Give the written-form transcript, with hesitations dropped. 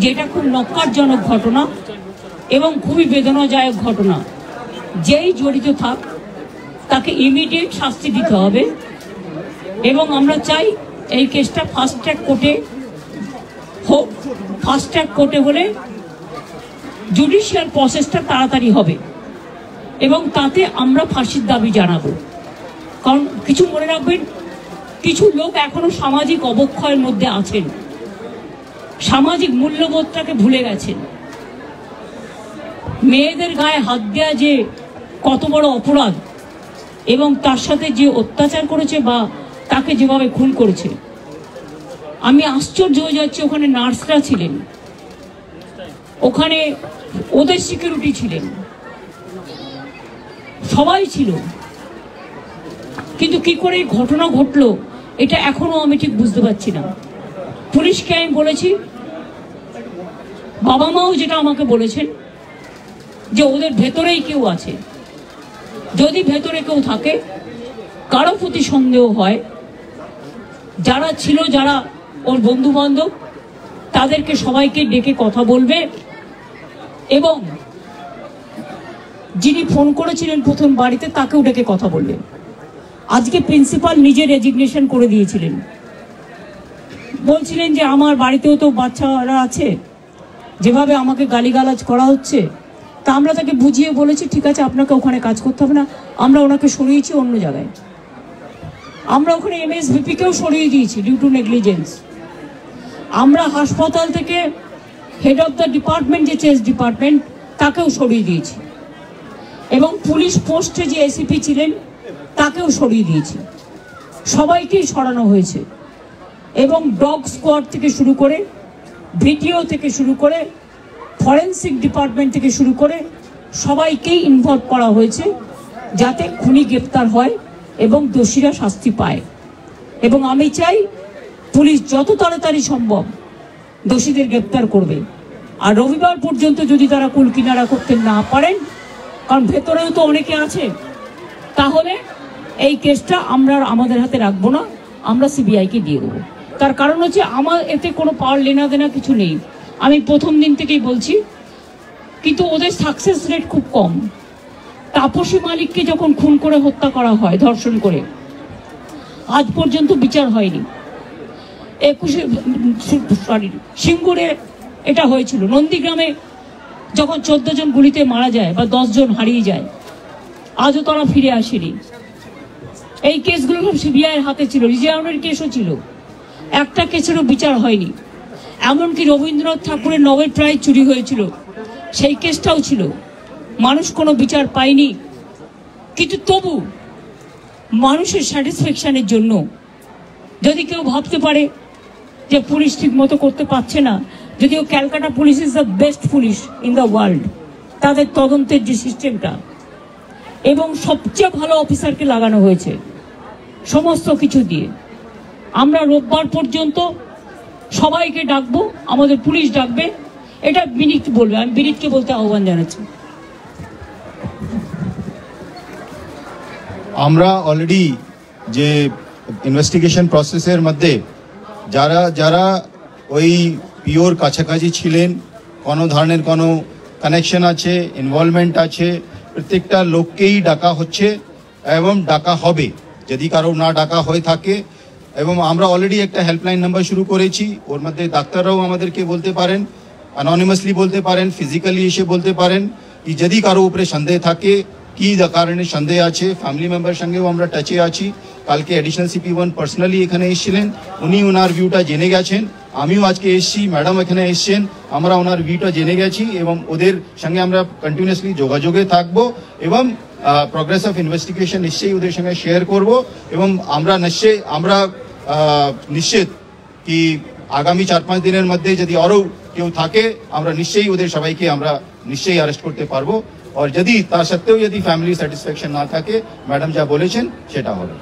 যেটা খুব নক্কারজনক ঘটনা এবং খুবই বেদনাদায়ক ঘটনা। যেই জড়িত থাক তাকে ইমিডিয়েট শাস্তি দিতে হবে এবং আমরা চাই এই কেসটা ফাস্ট ট্র্যাক কোর্টে হোক। ফাস্ট ট্র্যাক কোর্টে হলে জুডিশিয়াল প্রসেসটা তাড়াতাড়ি হবে এবং তাতে আমরা ফাঁসির দাবি জানাবো। কারণ কিছু মনে রাখবেন, কিছু লোক এখনো সামাজিক অবক্ষয়ের মধ্যে আছেন, সামাজিক মূল্যবোধটাকে ভুলে গেছেন। মেয়েদের গায়ে হাত দেওয়া যে কত বড় অপরাধ এবং তার সাথে যে অত্যাচার করেছে বা তাকে যেভাবে খুন করেছে, আমি আশ্চর্য হয়ে যাচ্ছি। ওখানে নার্সরা ছিলেন, ওখানে ওদের সিকিউরিটি ছিলেন, সবাই ছিল, কিন্তু কি করে ঘটনা ঘটলো এটা এখনো আমি ঠিক বুঝতে পারছি না। পুলিশকে আমি বলেছি, বাবা মাও যেটা আমাকে বলেছেন যে ওদের ভেতরেই কেউ আছে। যদি ভেতরে কেউ থাকে, কারো প্রতি সন্দেহ হয়, যারা ছিল, যারা ওর বন্ধু বান্ধব, তাদেরকে সবাইকে ডেকে কথা বলবে এবং যিনি ফোন করেছিলেন প্রথম বাড়িতে তাকেও ডেকে কথা বললেন। আজকে প্রিন্সিপাল নিজে রেজিগনেশন করে দিয়েছিলেন, বলছিলেন যে আমার বাড়িতেও তো বাচ্চারা আছে, যেভাবে আমাকে গালিগালাজ করা হচ্ছে। তা আমরা তাকে বুঝিয়ে বলেছি, ঠিক আছে আপনাকে ওখানে কাজ করতে হবে না, আমরা ওনাকে সরিয়েছি অন্য জায়গায়। আমরা ওখানে এমএসভিপিকেও সরিয়ে দিয়েছি ডিউ টু নেগলিজেন্স। আমরা হাসপাতাল থেকে হেড অফ দ্য ডিপার্টমেন্ট, যে চেস ডিপার্টমেন্ট, তাকেও সরিয়ে দিয়েছি এবং পুলিশ পোস্টে যে এসিপি ছিলেন তাকেও সরিয়ে দিয়েছি। সবাইকেই সরানো হয়েছে এবং ডগ স্কোয়াড থেকে শুরু করে, ভিডিও থেকে শুরু করে, ফরেন্সিক ডিপার্টমেন্ট থেকে শুরু করে সবাইকেই ইনভলভ করা হয়েছে যাতে খুনি গ্রেপ্তার হয় এবং দোষীরা শাস্তি পায়। এবং আমি চাই পুলিশ যত তাড়াতাড়ি সম্ভব দোষীদের গ্রেপ্তার করবে। আর রবিবার পর্যন্ত যদি তারা কুল কিনারা করতে না পারেন, কারণ ভেতরেও তো অনেকে আছে, তাহলে এই কেসটা আমরা আমাদের হাতে রাখবো না, আমরা সিবিআইকে দিয়ে দেবো। তার কারণ হচ্ছে আমার এতে কোনো পাওয়ার লেনা দেনা কিছু নেই, আমি প্রথম দিন থেকেই বলছি। কিন্তু ওদের সাকসেস রেট খুব কম। তাপসী মালিককে যখন খুন করে হত্যা করা হয়, ধর্ষণ করে, আজ পর্যন্ত বিচার হয়নি। সিঙ্গুরে এটা হয়েছিল, নন্দীগ্রামে যখন 14 জন গুলিতে মারা যায় বা 10 জন হারিয়ে যায়, আজও তারা ফিরে আসেনি। এই কেসগুলো সব সিবিআইয়ের হাতে ছিল, রিজার্ভের কেসও ছিল, একটা কেসেরও বিচার হয়নি। এমনকি রবীন্দ্রনাথ ঠাকুরের নোবেল প্রাইজ চুরি হয়েছিল, সেই কেসটাও ছিল, মানুষ কোনো বিচার পায়নি। কিন্তু তবু মানুষের স্যাটিসফ্যাকশনের জন্য যদি কেউ ভাবতে পারে যে পুলিশ ঠিক মতো করতে পারছে না, যদিও Calcutta police is the best police in the world, তাদের তদন্তের যে সিস্টেমটা এবং সবচেয়ে ভালো অফিসারকে লাগানো হয়েছে সমস্ত কিছু দিয়ে। আমরা রোববার পর্যন্ত সবাইকে ডাকবো, আমাদের পুলিশ ডাকবে, এটা বিনীত বলবে, আমি বিনীতকে বলতে আহ্বান জানাচ্ছি। আমরা অলরেডি যে ইনভেস্টিগেশন প্রসেসের মধ্যে যারা যারা ওই পিওর কাছাকাছি ছিলেন, কোনো ধরনের কোনো কানেকশন আছে, ইনভলভমেন্ট আছে, প্রত্যেকটা লোককেই ডাকা হচ্ছে এবং ডাকা হবে যদি কারো না ডাকা হয়ে থাকে। এবং আমরা অলরেডি একটা হেল্পলাইন নাম্বার শুরু করেছি, ওর মধ্যে ডাক্তাররাও আমাদেরকে বলতে পারেন, অ্যানোনিমাসলি বলতে পারেন, ফিজিক্যালি এসে বলতে পারেন কি যদি কারো উপরে সন্দেহ থাকে, কি কারণে সন্দেহ আছে। ফ্যামিলি মেম্বার সঙ্গেও আমরা টাচে আছি। কালকে অ্যাডিশনাল CP1 পার্সোনালি এখানে এসেছিলেন, উনি ওনার ভিউটা জেনে গেছেন। আমিও আজকে এসেছি, ম্যাডাম এখানে এসেছেন, আমরা ওনার ভিউটা জেনে গেছি এবং ওদের সঙ্গে আমরা কন্টিনিউয়াসলি যোগাযোগে থাকবো এবং প্রোগ্রেস অফ ইনভেস্টিগেশন নিশ্চয়ই ওদের সঙ্গে শেয়ার করব। এবং আমরা নিশ্চিত কি আগামী 4-5 দিনের মধ্যে যদি আরও কেউ থাকে, আমরা নিশ্চয়ই ওদের সবাইকে আমরা নিশ্চয়ই অ্যারেস্ট করতে পারবো। আর যদি তা সত্ত্বেও যদি ফ্যামিলি স্যাটিসফ্যাকশন না থাকে, ম্যাডাম যা বলেছেন সেটা হবে।